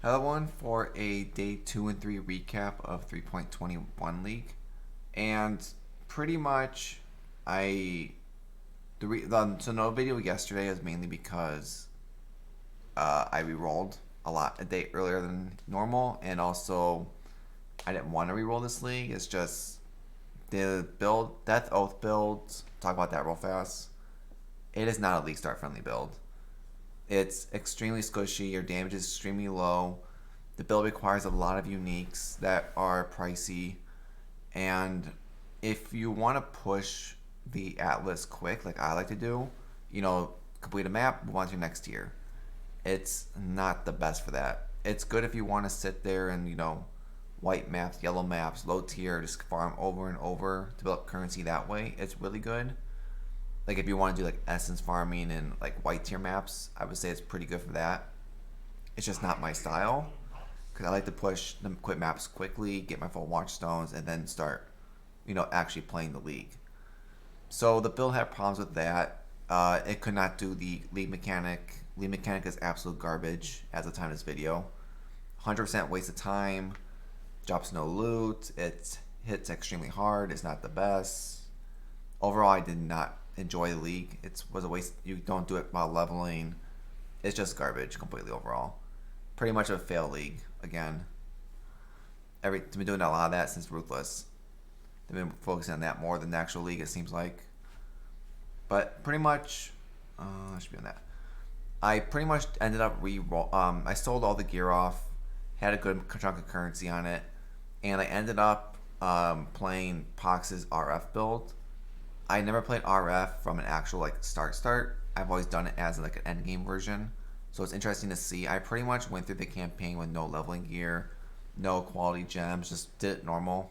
Hello, everyone, for a day 2 and 3 recap of 3.21 League. And pretty much, I. So, no video yesterday is mainly because I re-rolled a day earlier than normal, and also I didn't want to re-roll this league. It's just the build, Death Oath build, talk about that real fast. It is not a league start friendly build. It's extremely squishy, your damage is extremely low. The build requires a lot of uniques that are pricey, and if you want to push the Atlas quick, like I like to do, complete a map, move on to your next tier. It's not the best for that. It's good if you want to sit there and, white maps, yellow maps, low tier, just farm over and over to build up currency that way. It's really good. Like if you want to do like essence farming and like white tier maps, I would say it's pretty good for that. It's just not my style because I like to push the quit maps quickly, get my full watch stones, and then start, actually playing the league. So the build had problems with that. It could not do the league mechanic. League mechanic is absolute garbage as of the time of this video. 100% waste of time. Drops no loot. It hits extremely hard. It's not the best. Overall, I did not enjoy the league. It was a waste. You don't do it while leveling. It's just garbage completely overall. Pretty much a fail league again. They've been doing a lot of that since Ruthless. They've been focusing on that more than the actual league, it seems like. But pretty much, I should be on that. I pretty much ended up I sold all the gear off, had a good chunk of currency on it, and I ended up playing Pohx's RF build. I never played RF from an actual like start. I've always done it as like an end game version. So it's interesting to see. I pretty much went through the campaign with no leveling gear, no quality gems, just did it normal.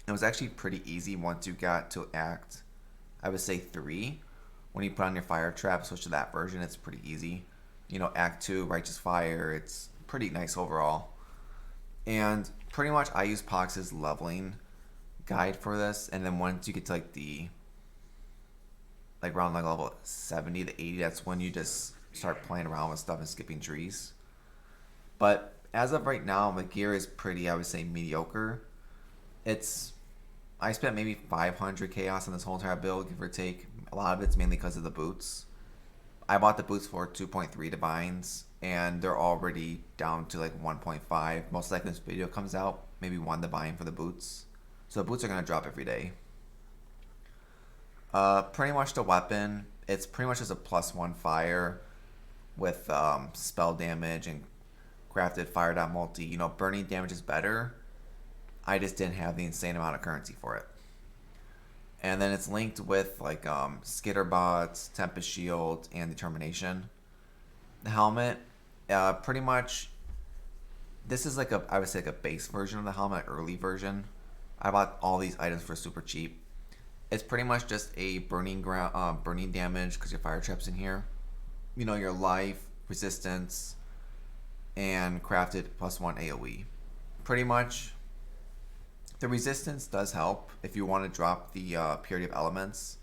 It was actually pretty easy once you got to Act, I would say 3. When you put on your fire trap, switch to that version, it's pretty easy. Act 2, Righteous Fire, it's pretty nice overall. And pretty much I use Pohx's leveling guide for this, and then once you get to around like level 70 to 80, that's when you just start playing around with stuff and skipping trees. But as of right now, my gear is pretty, I would say, mediocre. I spent maybe 500 chaos on this whole entire build, give or take. A lot of it's mainly because of the boots. I bought the boots for 2.3 divines, and they're already down to like 1.5. Most likely this video comes out, maybe 1 divine for the boots. So the boots are going to drop every day. Pretty much the weapon, it's pretty much just a +1 fire with spell damage and crafted fire dot multi. Burning damage is better. I just didn't have the insane amount of currency for it. And then it's linked with like Skitterbots, Tempest Shield, and Determination. The helmet, pretty much, this is I would say like a base version of the helmet, early version. I bought all these items for super cheap. It's pretty much just a burning damage because your fire trap's in here. Your life, resistance, and crafted +1 AoE. Pretty much, the resistance does help if you want to drop the purity of elements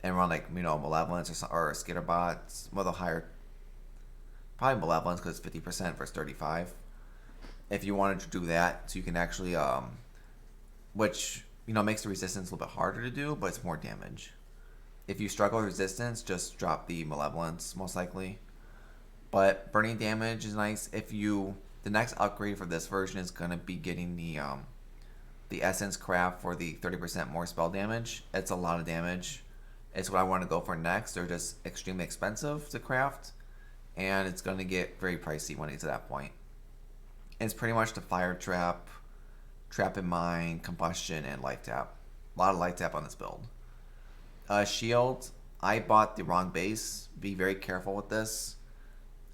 and run malevolence or skitterbots. Well, the higher, probably malevolence because it's 50% versus 35. If you wanted to do that, so you can actually which makes the resistance a little bit harder to do, but it's more damage. If you struggle with resistance, just drop the malevolence most likely. But burning damage is nice. The next upgrade for this version is gonna be getting the essence craft for the 30% more spell damage. It's a lot of damage. It's what I want to go for next. They're just extremely expensive to craft, and it's gonna get very pricey when it gets to that point. And it's pretty much the fire trap, trap in mine, combustion, and life tap. A lot of life tap on this build. Shield, I bought the wrong base. Be very careful with this.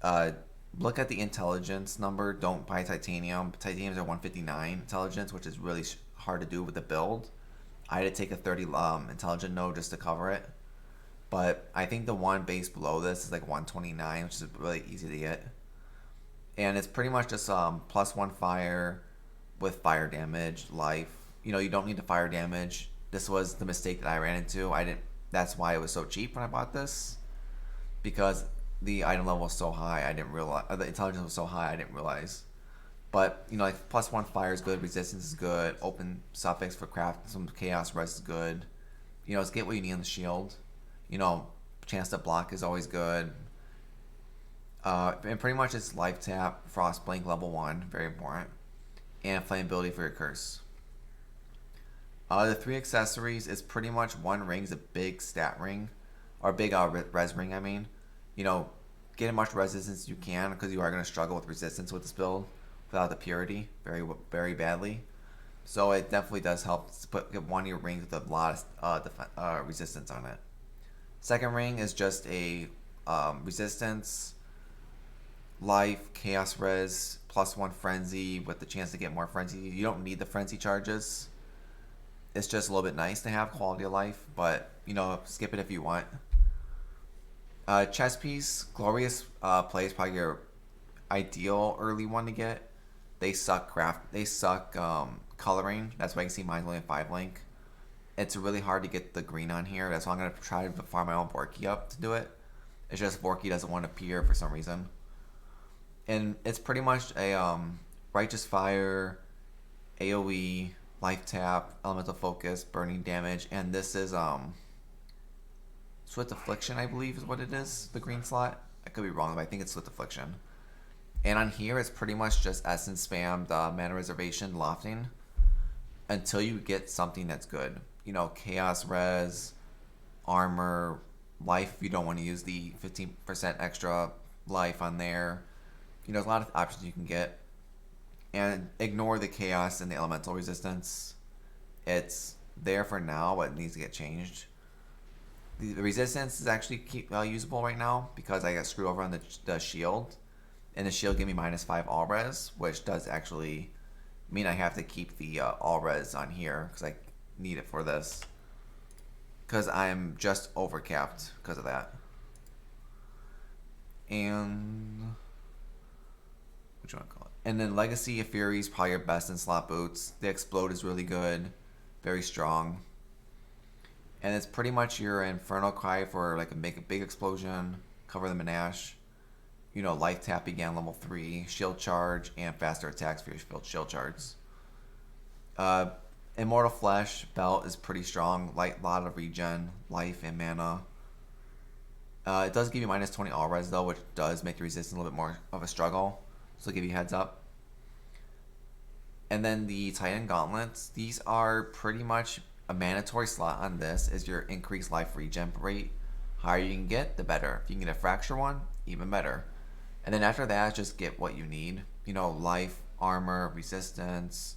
Look at the intelligence number. Don't buy titanium. Titaniums are 159 intelligence, which is really hard to do with the build. I had to take a 30 intelligent node just to cover it. But I think the one base below this is like 129, which is really easy to get. And it's pretty much just +1 fire with fire damage, life. You don't need the fire damage. This was the mistake that I ran into. That's why it was so cheap when I bought this. Because the item level was so high, I didn't realize. The intelligence was so high, I didn't realize. But you know, like +1 fire is good, resistance is good, open suffix for craft, some chaos res is good. You know, it's get what you need on the shield. You know, chance to block is always good. And pretty much it's life tap, frost blink level 1, very important, and flammability for your curse. The 3 accessories is pretty much one ring is a big stat ring, or big res ring. I mean, you know, get as much resistance as you can because you are going to struggle with resistance with this build without the purity very badly. So it definitely does help to get one of your rings with a lot of resistance on it. Second ring is just a resistance, life, chaos res, +1 frenzy with the chance to get more frenzy. You don't need the frenzy charges. It's just a little bit nice to have quality of life, but you know, skip it if you want. Chess piece, glorious play is probably your ideal early one to get. They suck coloring. That's why you can see mine's only a 5 link. It's really hard to get the green on here. That's why I'm gonna try to farm my own Borky up to do it. It's just Borky doesn't want to appear for some reason. And it's pretty much a righteous fire, AoE, life tap, elemental focus, burning damage, and this is Swift Affliction, I believe is what it is, the green slot. I could be wrong, but I think it's Swift Affliction. And on here, it's pretty much just essence spam, the mana reservation, lofting, until you get something that's good. You know, chaos res, armor, life. You don't want to use the 15% extra life on there. You know, there's a lot of options you can get. And ignore the chaos and the elemental resistance. It's there for now, but it needs to get changed. The resistance is actually usable right now because I got screwed over on the shield. And the shield gave me -5 all res, which does actually mean I have to keep the all res on here because I need it for this. Because I'm just overcapped because of that. And which one I call it? And then Legacy of Fury is probably your best in slot boots. The Explode is really good, very strong. And it's pretty much your Infernal Cry for like make a big explosion, cover them in ash. You know, life tap again, level 3, shield charge, and faster attacks for your shield charges. Immortal Flesh belt is pretty strong, lot of regen, life, and mana. It does give you -20 all res though, which does make the resistance a little bit more of a struggle. So I'll give you a heads up. And then the Titan Gauntlets, these are pretty much a mandatory slot on this is your increased life regen rate. Higher you can get, the better. If you can get a fracture one, even better. And then after that, just get what you need. You know, life, armor, resistance.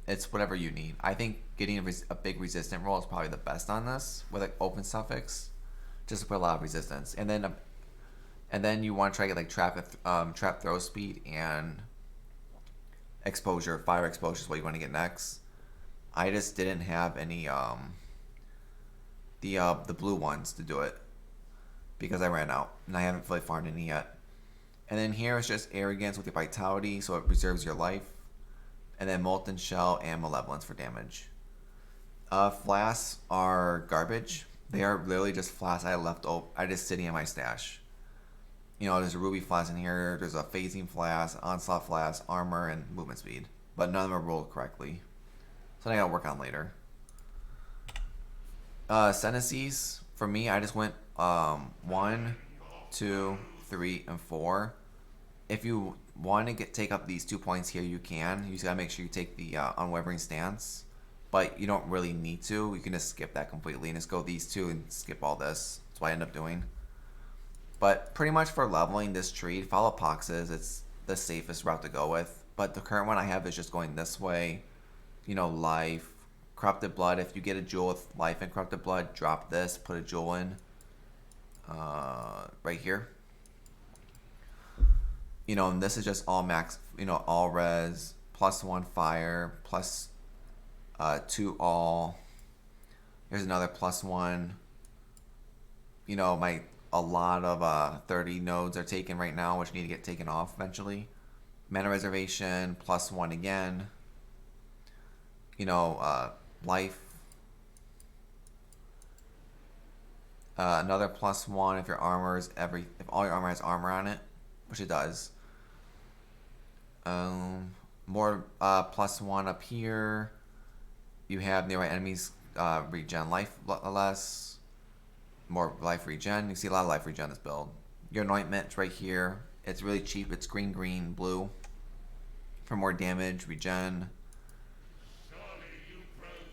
It's whatever you need. I think getting a big resistant roll is probably the best on this with like open suffix, just to put a lot of resistance. And then you want to try to get like trap throw speed and exposure. Fire exposure is what you want to get next. I just didn't have any the blue ones to do it because I ran out and I haven't fully farmed any yet. And then here is just arrogance with your vitality, so it preserves your life. And then molten shell and malevolence for damage. Flasks are garbage. They are literally just flasks I left open. I just sitting in my stash. You know, there's a ruby flask in here. There's a phasing flask, onslaught flask, armor, and movement speed. But none of them are rolled correctly. So I gotta work on later. Senecies, for me, I just went 1, 2, 3, and 4. If you want to take up these 2 points here, you can. You just gotta make sure you take the unwavering stance. But you don't really need to. You can just skip that completely and just go these 2 and skip all this. That's what I end up doing. But pretty much for leveling this tree, follow Pohx's. It's the safest route to go with. But the current one I have is just going this way. You know, life, corrupted blood. If you get a jewel with life and corrupted blood, drop this, put a jewel in right here. You know, and this is just all max, you know, all res, +1 fire, +2 all. Here's another +1. You know, a lot of 30 nodes are taken right now, which need to get taken off eventually. Mana reservation, +1 again. You know, life. Another +1 if your armor is if all your armor has armor on it, which it does. More +1 up here. You have nearby enemies regen life less. More life regen. You see a lot of life regen in this build. Your anointment's right here. It's really cheap. It's green, green, blue. For more damage, regen.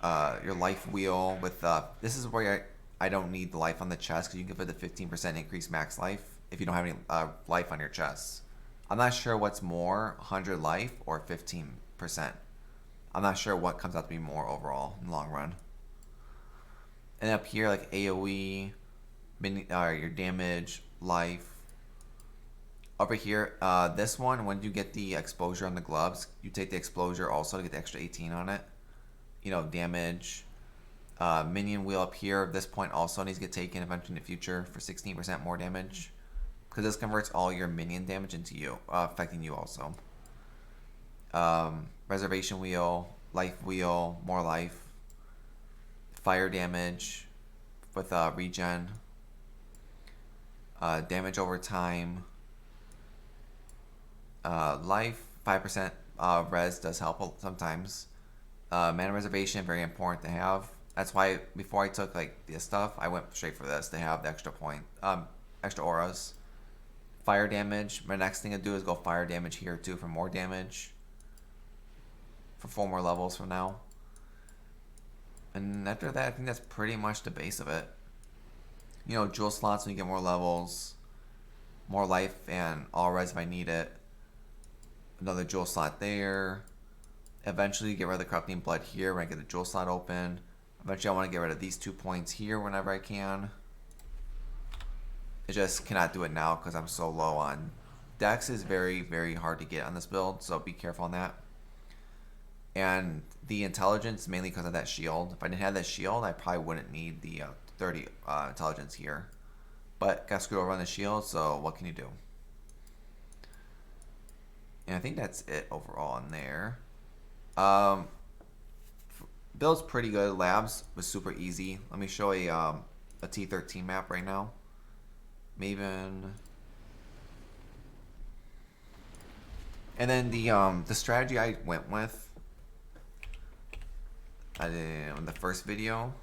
Your life wheel with this is where I don't need the life on the chest because you can give it the 15% increased max life if you don't have any life on your chest. I'm not sure what's more, 100 life or 15%. I'm not sure what comes out to be more overall in the long run. And up here, like AoE, your damage, life. Over here, this one, when you get the exposure on the gloves, you take the exposure also to get the extra 18 on it. You know, damage. Minion wheel up here. This point also needs to get taken eventually in the future for 16% more damage. Because this converts all your minion damage into you, affecting you also. Reservation wheel, life wheel, more life. Fire damage with regen. Damage over time. Life, 5% res does help sometimes. Mana reservation, very important to have. That's why before I took like this stuff, I went straight for this to have the extra point, extra auras. Fire damage. My next thing to do is go fire damage here too for more damage. For 4 more levels from now. And after that, I think that's pretty much the base of it. You know, jewel slots when you get more levels. More life and all res if I need it. Another jewel slot there. Eventually get rid of the corrupting blood here when I get the jewel slot open. Eventually I want to get rid of these 2 points here whenever I can. I just cannot do it now because I'm so low on. Dex is very, very hard to get on this build, so be careful on that. And the intelligence, mainly because of that shield. If I didn't have that shield, I probably wouldn't need the 30 intelligence here. But got screwed over on the shield, so what can you do? And I think that's it overall in there. Build's pretty good. Labs was super easy. Let me show a T13 map right now. Maven. And then the strategy I went with in the first video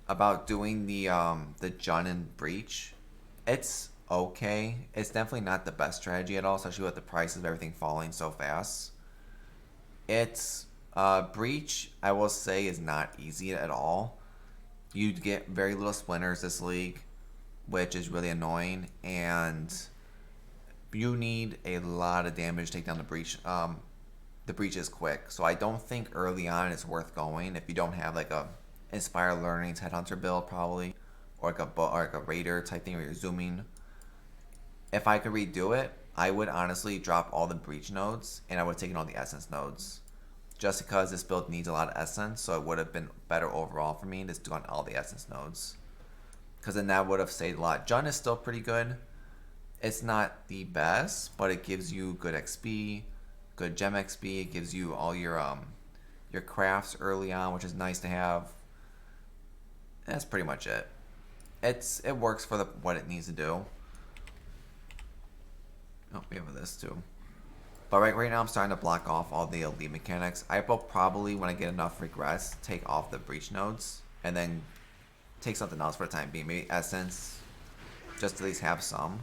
about doing the Jun and Breach. It's okay. It's definitely not the best strategy at all, especially with the prices of everything falling so fast. It's Breach, I will say, is not easy at all. You get very little splinters this league, which is really annoying, and you need a lot of damage to take down the Breach. The Breach is quick, so I don't think early on it's worth going if you don't have like a Inspire Learning's Headhunter build probably, or like a Raider type thing where you're zooming. If I could redo it, I would honestly drop all the Breach nodes and I would have taken all the Essence nodes. Just because this build needs a lot of Essence, so it would have been better overall for me to just do on all the Essence nodes. Because then that would have saved a lot. Jun is still pretty good. It's not the best, but it gives you good XP, good gem XP. It gives you all your crafts early on, which is nice to have. And that's pretty much it. It works for what it needs to do. Oh, we have this too. But right now I'm starting to block off all the elite mechanics. I will probably, when I get enough regrets, take off the Breach nodes and then take something else for the time being. Maybe Essence, just to at least have some.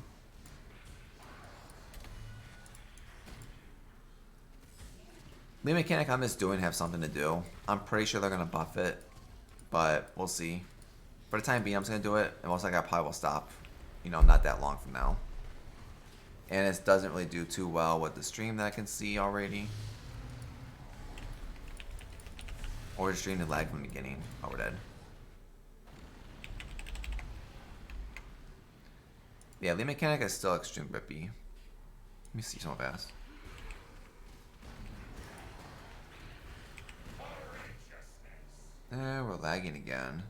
The mechanic I'm just doing have something to do. I'm pretty sure they're going to buff it, but we'll see. For the time being, I'm just going to do it, and most likely I probably will stop, you know, not that long from now. And it doesn't really do too well with the stream that I can see already. Or the stream that lagged from the beginning. Oh, we're dead. Yeah, the mechanic is still extreme rippy. Let me see something fast. We're lagging again.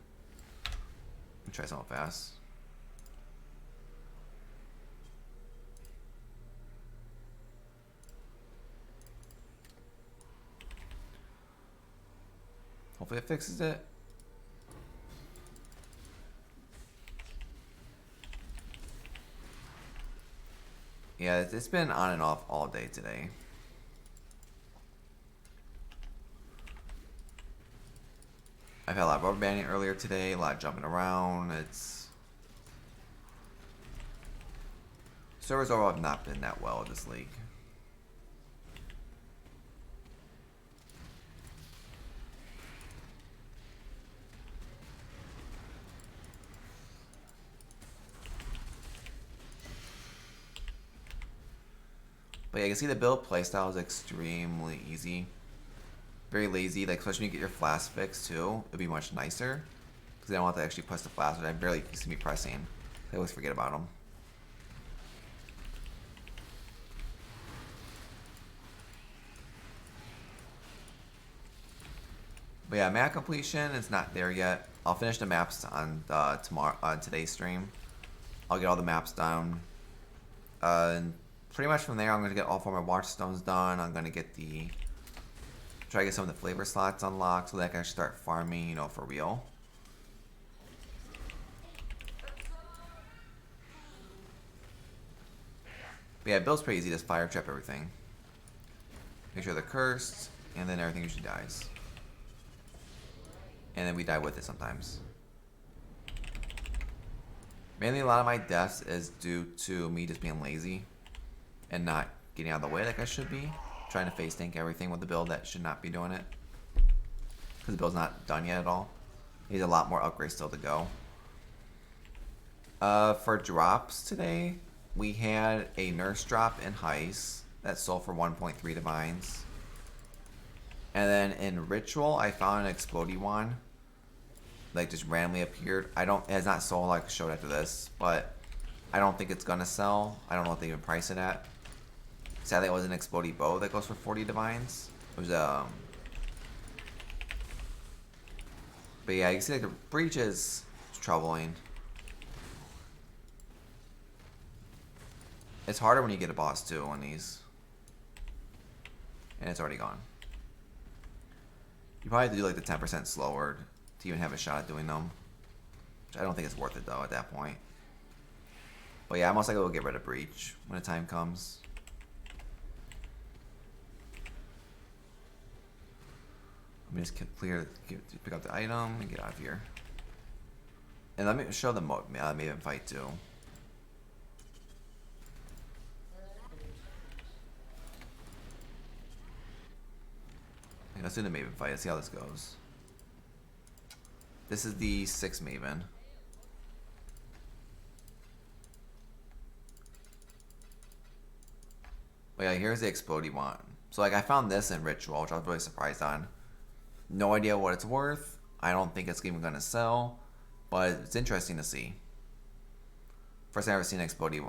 Let me try something fast. Hopefully it fixes it. Yeah, it's been on and off all day today. I've had a lot of rubber banding earlier today, a lot of jumping around. Servers overall have not been that well in this league. But yeah, you can see the build playstyle is extremely easy. Very lazy, like especially when you get your flash fixed too, it'd be much nicer. Because I don't have to actually press the flash, but I barely see me pressing. I always forget about them. But yeah, map completion is not there yet. I'll finish the maps on today's stream. I'll get all the maps done. And pretty much from there, I'm going to get all 4 of my watchstones done. I'm going to get try to get some of the flavor slots unlocked so that I can start farming, you know, for real. But yeah, build's pretty easy. Just fire trap everything. Make sure they're cursed, and then everything usually dies. And then we die with it sometimes. Mainly a lot of my deaths is due to me just being lazy and not getting out of the way like I should be. Trying to face tank everything with the build that should not be doing it. Because the build's not done yet at all. Needs a lot more upgrades still to go. For drops today, we had a nurse drop in Heist that sold for 1.3 divines. And then in Ritual, I found an Explodey one. Like just randomly appeared. It has not sold like showed after this, but I don't think it's gonna sell. I don't know what they even price it at. Sadly, it was an Explodey bow that goes for 40 divines. It was but yeah, you can see like the breach is troubling. It's harder when you get a boss too on these, and it's already gone. You probably have to do like the 10% slower to even have a shot at doing them. Which I don't think it's worth it though at that point. But yeah, I'm most likely will get rid of breach when the time comes. Let me just pick up the item and get out of here. And let me show the Maven fight too. Let's do the Maven fight. Let's see how this goes. This is the 6th Maven. But yeah, here's the Explodey one. So like I found this in Ritual, which I was really surprised on. No idea what it's worth. I don't think it's even gonna sell, but it's interesting to see. First time I've ever seen an Explodey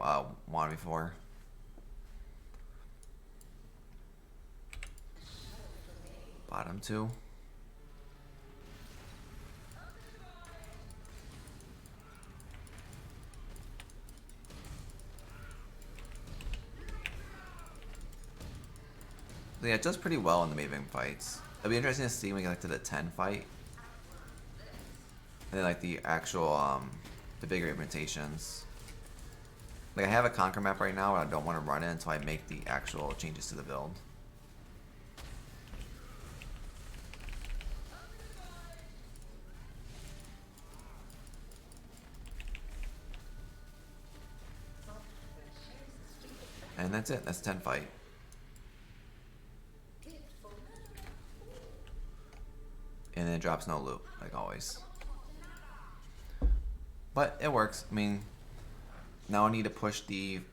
one before. Bottom 2. So yeah, it does pretty well in the Maven fights. It'll be interesting to see when we get like to the 10 fight. And then like the actual, the bigger implementations. Like I have a Conquer map right now, but I don't want to run it until I make the actual changes to the build. And that's it. That's 10 fight. And then it drops no loot, like always. But it works. I mean, now I need to push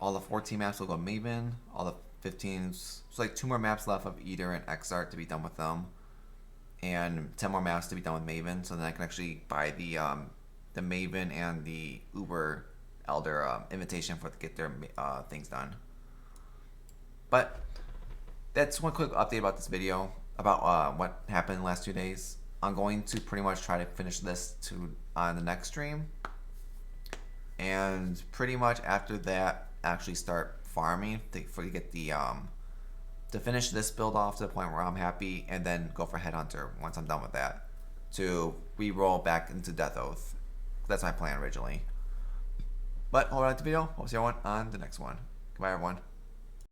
all the 14 maps will go Maven. All the 15s. It's like 2 more maps left of Eater and Exart to be done with them. And 10 more maps to be done with Maven. So then I can actually buy the Maven and the Uber Elder invitation to get their things done. But that's one quick update about this video, about what happened in the last 2 days. I'm going to pretty much try to finish this on the next stream. And pretty much after that, actually start farming to get to finish this build off to the point where I'm happy, and then go for Headhunter once I'm done with that, to re-roll back into Death Oath. That's my plan originally. But hope you liked the video. Hope to see everyone on the next one. Goodbye, everyone.